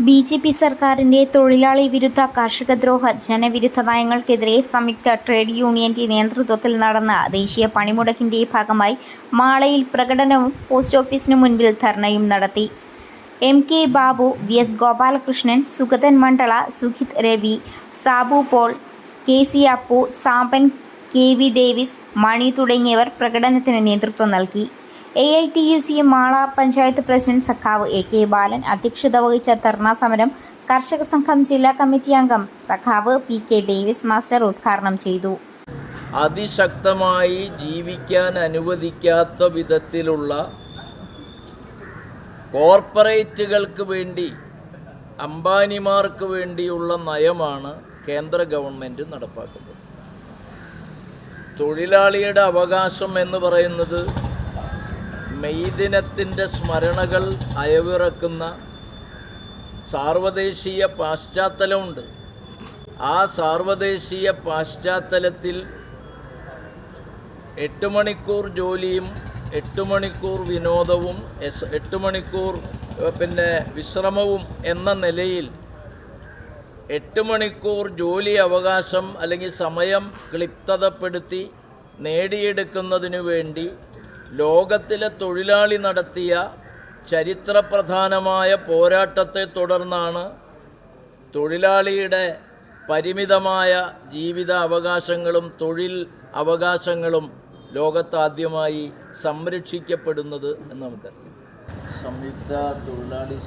BJP. സർക്കാരിന്റെ തൊഴിലാളി വിരുദ്ധ, കർഷകദ്രോഹ, ജനവിരുദ്ധ നയങ്ങൾക്കെതിരെ സംയുക്ത ട്രേഡ് യൂണിയന്റെ നേതൃത്വത്തിൽ നടന്ന ദേശീയ പണിമുടക്കിന്റെ ഭാഗമായി മാളയിൽ പ്രകടനവും പോസ്റ്റ് ഓഫീസിനു മുൻപിൽ ധർണയും നടത്തി. M K. Babu, V S. Gopalakrishnan, Sugathan Mandala, Sukhith Ravi, Sabu Paul, K C. Appu, Sampan, K V. Davis, Mani തുടങ്ങിയവർ പ്രകടനത്തിന് നേതൃത്വം നൽകി. എ.ഐ.ടി.യു.സി. മാള പഞ്ചായത്ത് പ്രസിഡന്റ് സഖാവ് എ.കെ. ബാലൻ അധ്യക്ഷത വഹിച്ച ധർണാ സമരം കർഷക സംഘം ജില്ലാ കമ്മിറ്റി അംഗം സഖാവ് പി.കെ. ഡേവിസ് മാസ്റ്റർ ഉദ്ഘാടനം ചെയ്തു. അതിശക്തമായി ജീവിക്കാൻ അനുവദിക്കാത്ത വിധത്തിലുള്ള കോർപ്പറേറ്റുകൾക്ക് വേണ്ടി, അംബാനിമാർക്ക് വേണ്ടിയുള്ള നയമാണ് കേന്ദ്ര ഗവൺമെൻറ് നടപ്പാക്കുന്നത്. തൊഴിലാളിയുടെ അവകാശം എന്ന് പറയുന്നത് മെയ് ദിനത്തിൻ്റെ സ്മരണകൾ അയവിറക്കുന്ന സാർവദേശീയ പശ്ചാത്തലമുണ്ട്. ആ സാർവദേശീയ പശ്ചാത്തലത്തിൽ 8 മണിക്കൂർ ജോലിയും 8 മണിക്കൂർ വിനോദവും 8 മണിക്കൂർ വിശ്രമവും എന്ന നിലയിൽ 8 മണിക്കൂർ ജോലി അവകാശം അല്ലെങ്കിൽ സമയം ക്ലിപ്തതപ്പെടുത്തി നേടിയെടുക്കുന്നതിനു വേണ്ടി ലോകത്തിലെ തൊഴിലാളി നടത്തിയ ചരിത്രപ്രധാനമായ പോരാട്ടത്തെ തുടർന്നാണ് തൊഴിലാളിയുടെ പരിമിതമായ ജീവിത അവകാശങ്ങളും തൊഴിൽ അവകാശങ്ങളും ലോകത്താദ്യമായി സംരക്ഷിക്കപ്പെടുന്നത് എന്ന് നമുക്കറിയാം. സംയുക്ത തൊഴിലാളി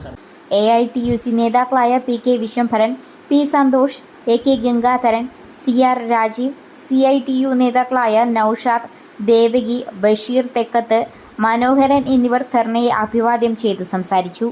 എ.ഐ.ടി.യു.സി. നേതാക്കളായ P K. Vishwambharan, P. Santhosh, A K. Gangadharan, C R. Rajeev, CITU. നേതാക്കളായ നൌഷാദ്, ദേവകി, ബഷീർ തെക്കത്ത്, മനോഹരൻ എന്നിവർ ധർണയെ അഭിവാദ്യം ചെയ്ത് സംസാരിച്ചു.